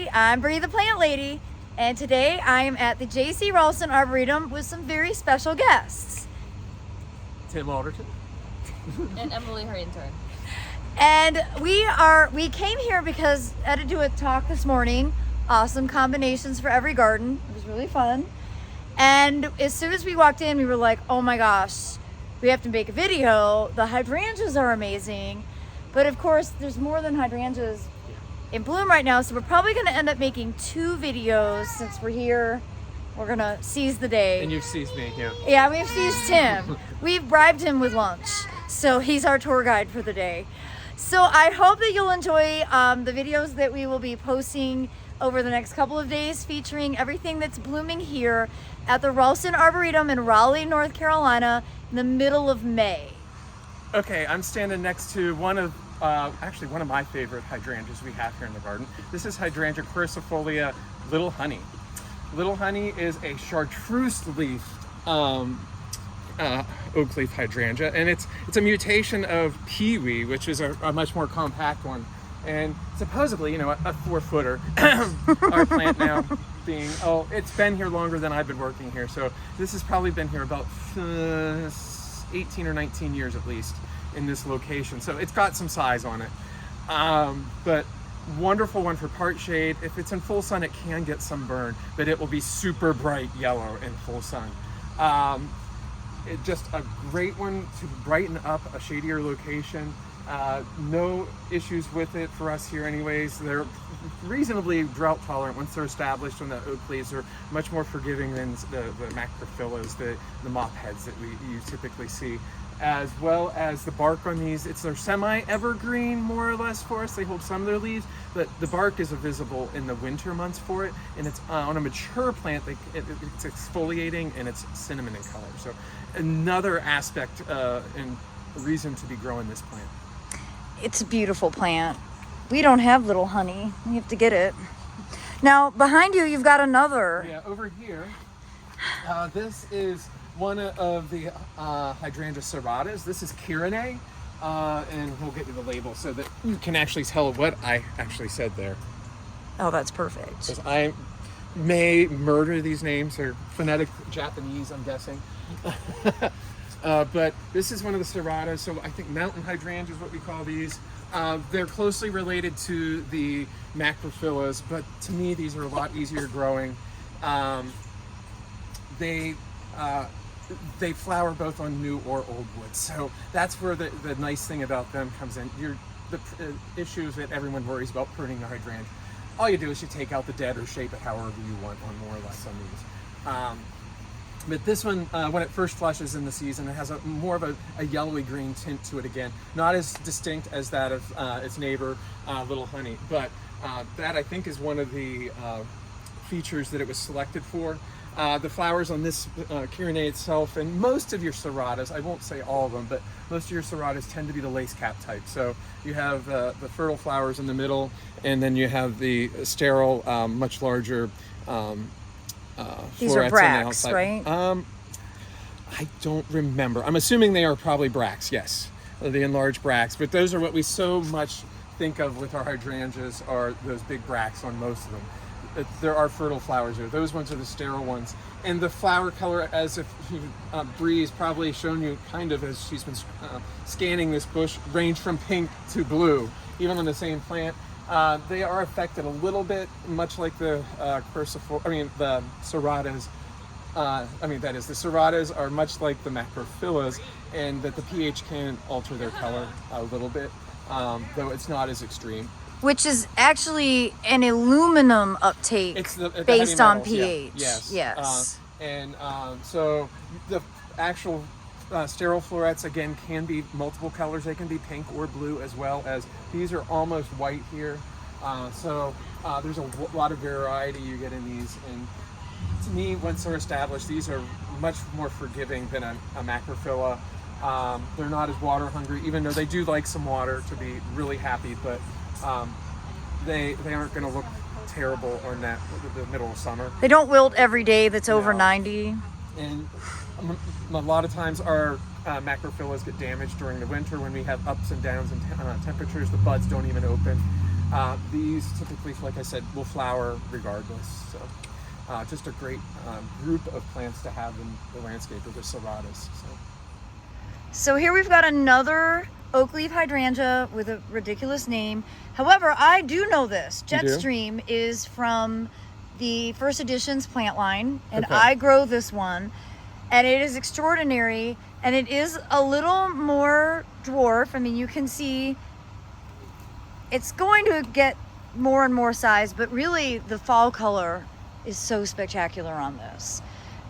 everybody. I'm Bree the Plant Lady, and today I am at the JCRA Arboretum with some very special guests. Tim Alderton. And Emily, her intern. And we came here because I had to do a talk this morning. Awesome combinations for every garden. It was really fun. And as soon as we walked in, we were like, oh my gosh, we have to make a video. The hydrangeas are amazing. But of course, there's more than hydrangeas in bloom right now, so we're probably going to end up making 2 videos since we're here. We're going to seize the day. And you've seized me, yeah. Yeah, we've seized Tim. We've bribed him with lunch, so he's our tour guide for the day. So I hope that you'll enjoy the videos that we will be posting over the next couple of days, featuring everything that's blooming here at the Ralston Arboretum in Raleigh, North Carolina, in the middle of May. Okay, I'm standing next to one of my favorite hydrangeas we have here in the garden. This is Hydrangea Firstifolia Little Honey. Little Honey is a chartreuse leaf oakleaf hydrangea, and it's a mutation of peewee, which is a much more compact one, and supposedly, a 4-footer. Our plant now being, it's been here longer than I've been working here, so this has probably been here about 18 or 19 years at least in this location, so it's got some size on it, but wonderful one for part shade. If it's in full sun, it can get some burn, but it will be super bright yellow in full sun. It's just a great one to brighten up a shadier location. No issues with it for us here anyways. They're reasonably drought tolerant once they're established, when the oak leaves are much more forgiving than the macrophyllus, the mop heads that you typically see. As well as the bark on these, they're semi-evergreen more or less for us. They hold some of their leaves, but the bark is visible in the winter months for it, and it's on a mature plant, it's exfoliating and it's cinnamon in color. So another aspect and reason to be growing this plant. It's a beautiful plant. We don't have little honey. We have to get it. Now, behind you, you've got another. Yeah, over here, this is one of the Hydrangea serratas. This is Jirane, and we'll get to the label so that you can actually tell what I actually said there. Oh, that's perfect. Because I may murder these names. They're phonetic Japanese, I'm guessing. But this is one of the serratas, so I think mountain hydrangea is what we call these. They're closely related to the macrophyllus, but to me these are a lot easier growing. They flower both on new or old wood, so that's where the nice thing about them comes in. The issues that everyone worries about pruning the hydrangea, all you do is you take out the dead or shape it however you want on more or less on these. But this one, when it first flushes in the season, it has more of a yellowy green tint to it again. Not as distinct as that of its neighbor, Little Honey, but that I think is one of the features that it was selected for. The flowers on this Jirane itself, and most of your serratas, I won't say all of them, but most of your serratas tend to be the lace cap type. So you have the fertile flowers in the middle, and then you have the sterile, much larger these are bracts, right? I don't remember. I'm assuming they are probably bracts, yes. The enlarged bracts, but those are what we so much think of with our hydrangeas, are those big bracts on most of them. There are fertile flowers there. Those ones are the sterile ones. And the flower color, as if Bree's probably shown you kind of as she's been scanning this bush, range from pink to blue, even on the same plant. They are affected a little bit, much like the the serratas. The serratas are much like the macrophyllas, and that the pH can alter their color a little bit, though it's not as extreme. Which is actually an aluminum uptake based on pH. Yeah. Yes. So the actual sterile florets, again, can be multiple colors. They can be pink or blue, as well as these are almost white here. So there's a lot of variety you get in these. And to me, once they're established, these are much more forgiving than a macrophylla. They're not as water hungry, even though they do like some water to be really happy, but they aren't going to look terrible on the middle of summer. They don't wilt every day that's over 90. And a lot of times our macrophyllas get damaged during the winter when we have ups and downs in temperatures. The buds don't even open. These typically, like I said, will flower regardless. So just a great group of plants to have in the landscape of the serratas. So here we've got another Oakleaf hydrangea with a ridiculous name. However, I do know this. You do? Jetstream is from the First Editions plant line, and Okay. I grow this one, and it is extraordinary, and it is a little more dwarf. I mean, you can see it's going to get more and more size, but really the fall color is so spectacular on this.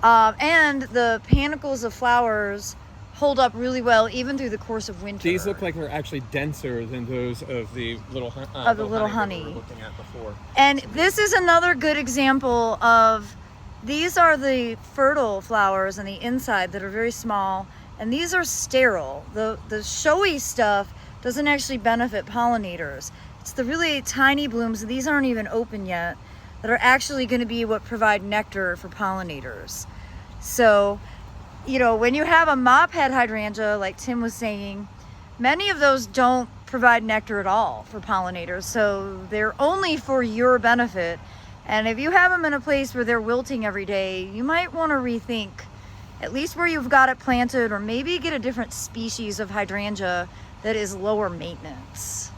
And the panicles of flowers hold up really well even through the course of winter. These look like they're actually denser than those of the little little that we honey. were looking at before. And this is another good example of, these are the fertile flowers on the inside that are very small, and these are sterile. The showy stuff doesn't actually benefit pollinators. It's the really tiny blooms, and these aren't even open yet, that are actually going to be what provide nectar for pollinators. So, you know, when you have a mop head hydrangea, like Tim was saying, many of those don't provide nectar at all for pollinators. So they're only for your benefit. And if you have them in a place where they're wilting every day, you might want to rethink at least where you've got it planted, or maybe get a different species of hydrangea that is lower maintenance.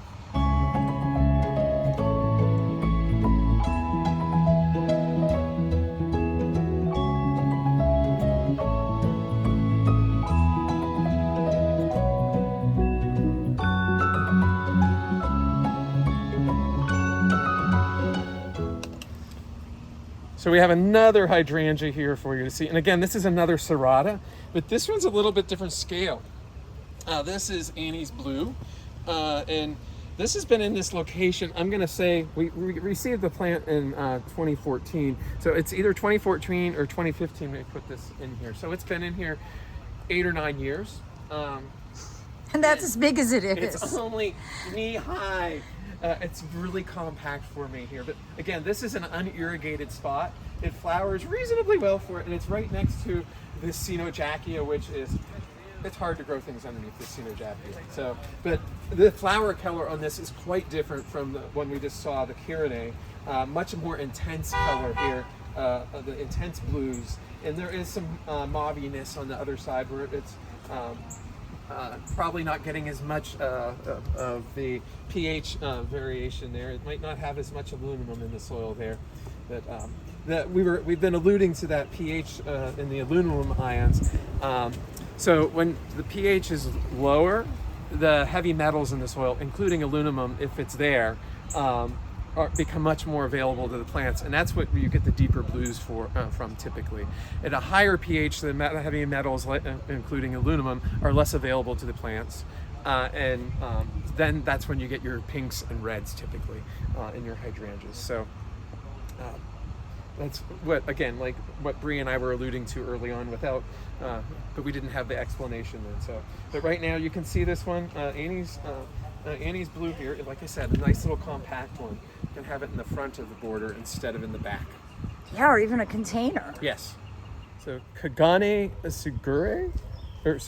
So we have another hydrangea here for you to see. And again, this is another serrata, but this one's a little bit different scale. This is Annie's Blue, and this has been in this location. I'm gonna say we received the plant in 2014. So it's either 2014 or 2015 we put this in here. So it's been in here 8 or 9 years. And that's as big as it It's is. only knee high. It's really compact for me here, but again, this is an unirrigated spot. It flowers reasonably well for it, and it's right next to this Cenojacia, which is, it's hard to grow things underneath this Cenojacia. So, but the flower color on this is quite different from the one we just saw, the Kiraene. Much more intense color here, the intense blues, and there is some mauviness on the other side where it's probably not getting as much of the pH variation there. It might not have as much aluminum in the soil there. But we've been alluding to that pH in the aluminum ions. So when the pH is lower, the heavy metals in the soil, including aluminum, if it's there, become much more available to the plants, and that's what you get the deeper blues from typically. At a higher pH, the heavy metals, including aluminum, are less available to the plants, and then that's when you get your pinks and reds typically in your hydrangeas. So that's what, again, like what Bree and I were alluding to early on, without, but we didn't have the explanation then. So, but right now you can see this one, Annie's Blue here. Like I said, a nice little compact one. You can have it in the front of the border instead of in the back. Yeah, or even a container. Yes. So Kagane Sugure, or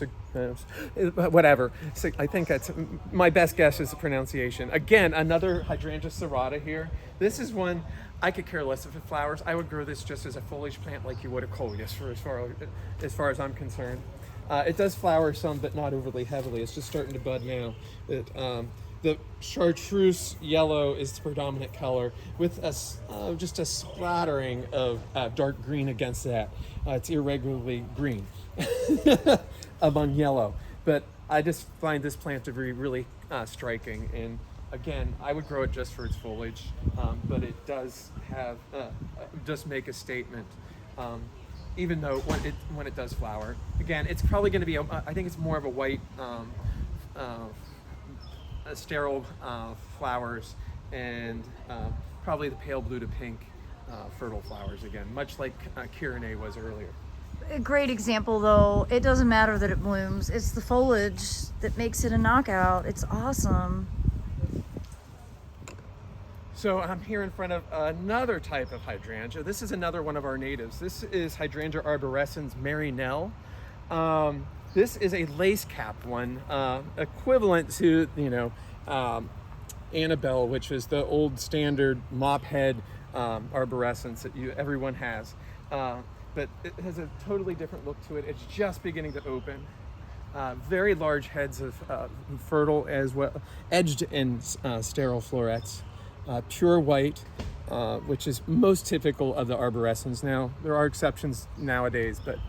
whatever. So I think that's my best guess is the pronunciation. Again, another hydrangea serrata here. This is one I could care less if it flowers. I would grow this just as a foliage plant, like you would a coleus, for as far as I'm concerned. It does flower some, but not overly heavily. It's just starting to bud now. The chartreuse yellow is the predominant color, with just a splattering of dark green against that. It's irregularly green among yellow. But I just find this plant to be really striking. And again, I would grow it just for its foliage, but it does have just make a statement. Even though when it does flower, again, it's probably going to be, I think it's more of a white, sterile flowers, and probably the pale blue to pink fertile flowers again, much like Kiraene was earlier. A great example, though. It doesn't matter that it blooms. It's the foliage that makes it a knockout. It's awesome. So I'm here in front of another type of hydrangea. This is another one of our natives. This is Hydrangea arborescens Marinelle. This is a lace cap one, equivalent to, Annabelle, which is the old standard mop head arborescens that everyone has. But it has a totally different look to it. It's just beginning to open. Very large heads of fertile as well, edged and sterile florets. Pure white, which is most typical of the arborescens. Now, there are exceptions nowadays, but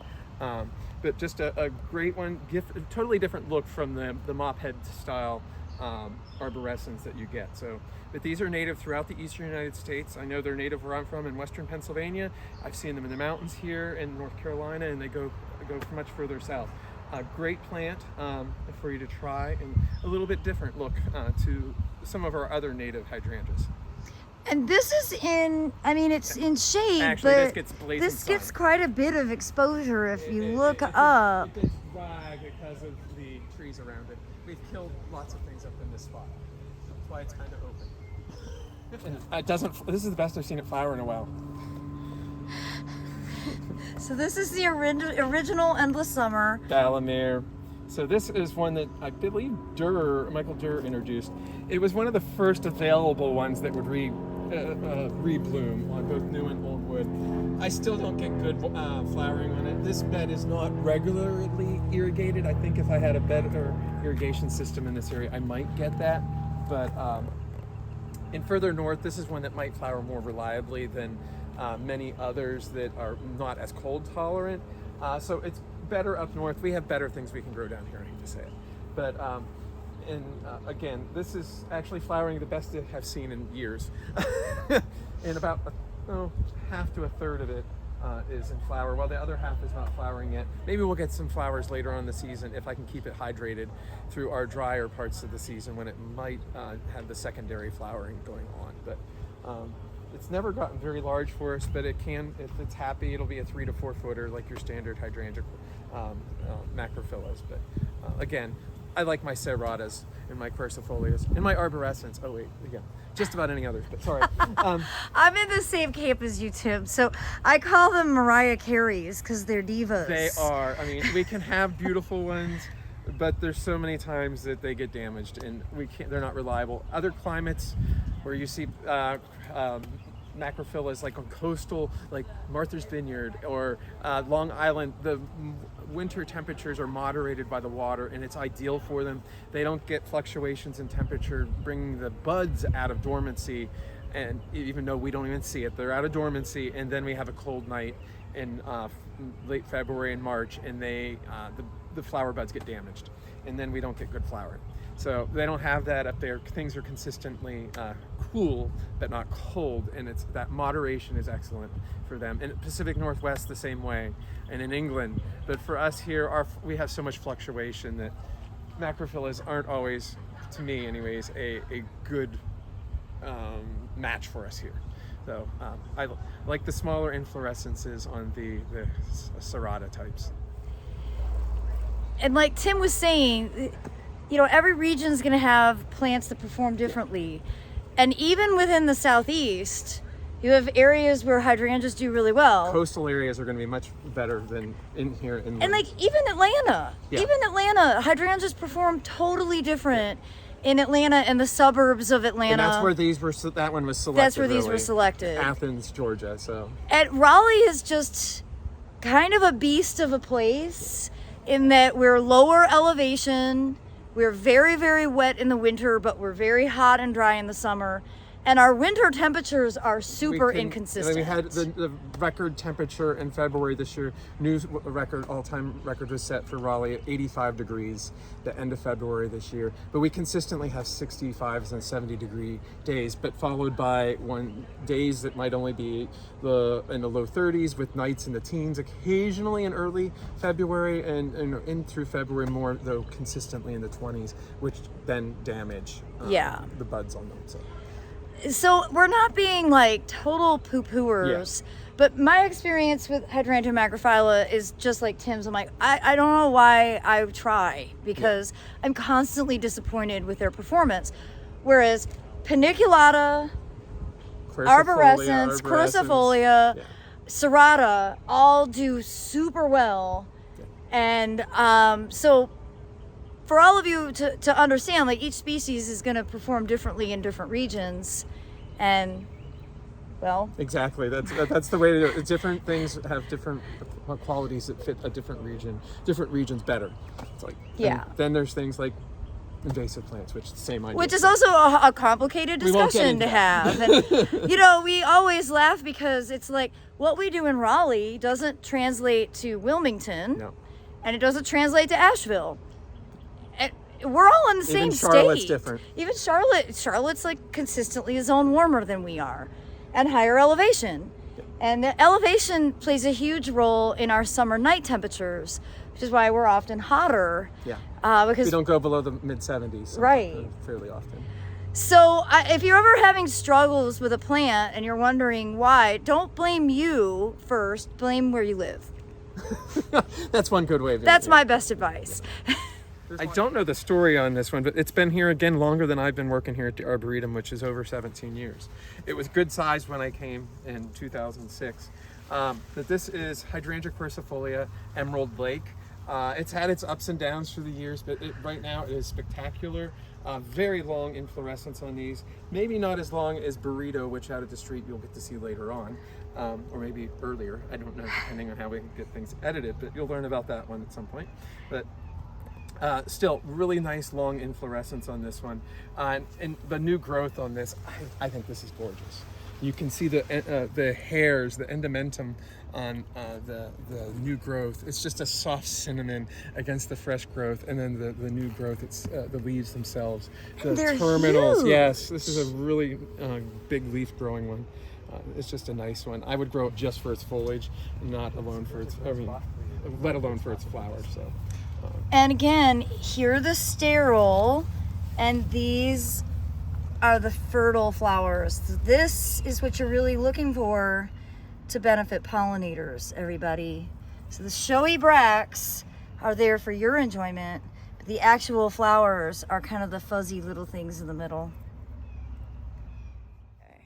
just a great one. Totally different look from the mop head style arborescens that you get. But these are native throughout the eastern United States. I know they're native where I'm from in western Pennsylvania. I've seen them in the mountains here in North Carolina, and they go much further south. A great plant for you to try, and a little bit different look to some of our other native hydrangeas. And this is it's in shade, actually, but this gets quite a bit of exposure if you look up. It gets dry because of the trees around it. We've killed lots of things up in this spot. That's why it's kind of open. And this is the best I've seen it flower in a while. So this is the original Endless Summer. Dalamere. So this is one that I believe Michael Durr introduced. It was one of the first available ones that would rebloom on both new and old wood. I still don't get good flowering on it. This bed is not regularly irrigated. I think if I had a better irrigation system in this area, I might get that. But in further north, this is one that might flower more reliably than many others that are not as cold tolerant. So it's better up north. We have better things we can grow down here, I hate to say it. But again, this is actually flowering the best I have seen in years. And about half to a third of it is in flower, while the other half is not flowering yet. Maybe we'll get some flowers later on in the season if I can keep it hydrated through our drier parts of the season when it might have the secondary flowering going on. But it's never gotten very large for us, but it can, if it's happy, it'll be a 3 to 4 footer like your standard hydrangea macrophyllus. But again, I like my serratas and my quercifolias and my arborescens. Oh wait, again, just about any others, but sorry. I'm in the same camp as you, Tim. So I call them Mariah Careys because they're divas. They are. I mean, we can have beautiful ones, but there's so many times that they get damaged and they're not reliable. Other climates where you see macrophyllas like on coastal, like Martha's Vineyard or Long Island, the winter temperatures are moderated by the water and it's ideal for them. They don't get fluctuations in temperature, bringing the buds out of dormancy, and even though we don't even see it, they're out of dormancy, and then we have a cold night in late February and March, and the flower buds get damaged, and then we don't get good flowering. So they don't have that up there. Things are consistently cool, but not cold, and that moderation is excellent for them. In Pacific Northwest, the same way, and in England. But for us here, we have so much fluctuation that macrophyllas aren't always, to me anyways, a good match for us here. So I like the smaller inflorescences on the serrata types. And like Tim was saying, every region is going to have plants that perform differently. And even within the Southeast, you have areas where hydrangeas do really well. Coastal areas are going to be much better than in here. And like even Atlanta, hydrangeas perform totally different in Atlanta and the suburbs of Atlanta. And that's where that one was selected. That's where these were selected. Athens, Georgia, so. And Raleigh is just kind of a beast of a place in that we're lower elevation. We're very, very wet in the winter, but we're very hot and dry in the summer. And our winter temperatures are super inconsistent. We had the record temperature in February this year. All-time record was set for Raleigh at 85 degrees the end of February this year. But we consistently have 65s and 70-degree days, but followed by days that might only be in the low 30s with nights in the teens, occasionally in early February and in through February more, though consistently in the 20s, which then damage the buds on them. So we're not being like total poo-pooers, but my experience with Hydrangea macrophylla is just like Tim's. I'm like, I don't know why I try, because I'm constantly disappointed with their performance. Whereas paniculata, arborescens, quercifolia, serrata all do super well. And so for all of you to understand, like each species is going to perform differently in different regions, and well, exactly. That's the way to do it. Different things have different qualities that fit a different region. Different regions better. It's like yeah. Then there's things like invasive plants, which is the same idea. Which is also a complicated discussion to have. And, you know, we always laugh because it's like what we do in Raleigh doesn't translate to Wilmington, no. and it doesn't translate to Asheville. And we're all in the same state. Even Charlotte's different. Even Charlotte's like consistently a zone warmer than we are, and higher elevation. Yep. And the elevation plays a huge role in our summer night temperatures, which is why we're often hotter. Yeah. Because we don't go below the mid-70s. Right. Fairly often. So if you're ever having struggles with a plant and you're wondering why, don't blame you first. Blame where you live. That's one good way of doing it. That's my best advice. I don't know the story on this one, but it's been here again longer than I've been working here at the Arboretum, which is over 17 years. It was good size when I came in 2006. But this is Hydrangea Firstifolia, Emerald Lake. It's had its ups and downs through the years, but right now it is spectacular. Very long inflorescence on these. Maybe not as long as Burrito, which out of the street you'll get to see later on, or maybe earlier. I don't know, depending on how we get things edited, but you'll learn about that one at some point. But still, really nice long inflorescence on this one. And the new growth on this, I think this is gorgeous. You can see the hairs, the endomentum on the new growth. It's just a soft cinnamon against the fresh growth, and then the new growth, it's the leaves themselves. The They're terminals, huge. yes, this is a really big leaf growing one. It's just a nice one. I would grow it just for its foliage, not alone for its, let alone for its flowers. So. And again, here the sterile, and these are the fertile flowers. This is what you're really looking for to benefit pollinators, everybody. So the showy bracts are there for your enjoyment, but the actual flowers are kind of the fuzzy little things in the middle. Okay.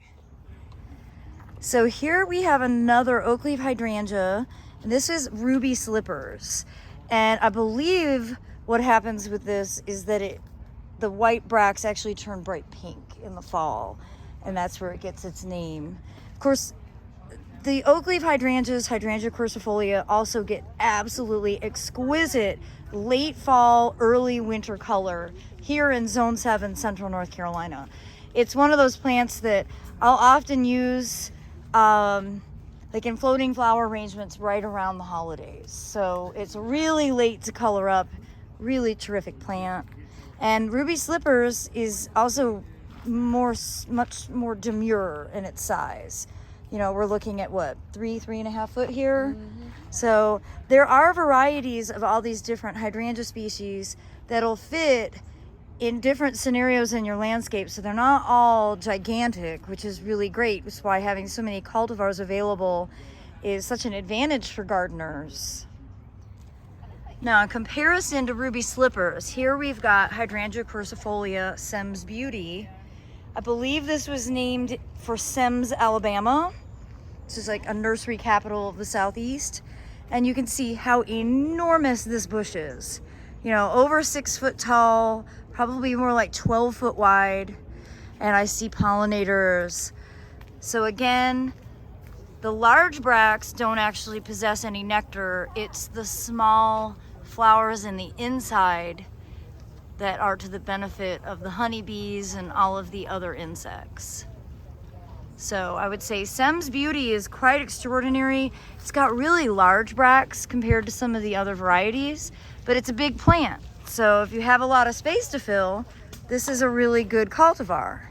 So here we have another Oakleaf hydrangea, and this is ruby slippers. And I believe what happens with this is that the white bracts actually turn bright pink in the fall, and that's where it gets its name. Of course, the Oakleaf hydrangeas, Hydrangea quercifolia, also get absolutely exquisite late fall, early winter color here in Zone 7, Central North Carolina. It's one of those plants that I'll often use like in floating flower arrangements right around the holidays. So it's really late to color up, really terrific plant. And ruby slippers is also much more demure in its size. You know, we're looking at what, 3.5 foot here? Mm-hmm. So there are varieties of all these different hydrangea species that'll fit in different scenarios in your landscape. So they're not all gigantic, which is really great. Which is why having so many cultivars available is such an advantage for gardeners. Now, in comparison to ruby slippers, here we've got Hydrangea quercifolia Sems Beauty. I believe this was named for Sems, Alabama. This is like a nursery capital of the Southeast. And you can see how enormous this bush is. You know, over 6 foot tall, probably more like 12 foot wide. And I see pollinators. So again, the large bracts don't actually possess any nectar. It's the small flowers in the inside that are to the benefit of the honeybees and all of the other insects. So I would say Sems Beauty is quite extraordinary. It's got really large bracts compared to some of the other varieties, but it's a big plant. So if you have a lot of space to fill, this is a really good cultivar.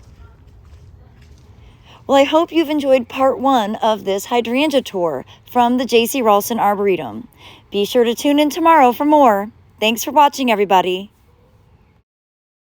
Well, I hope you've enjoyed part 1 of this hydrangea tour from the JCRA Arboretum. Be sure to tune in tomorrow for more. Thanks for watching, everybody.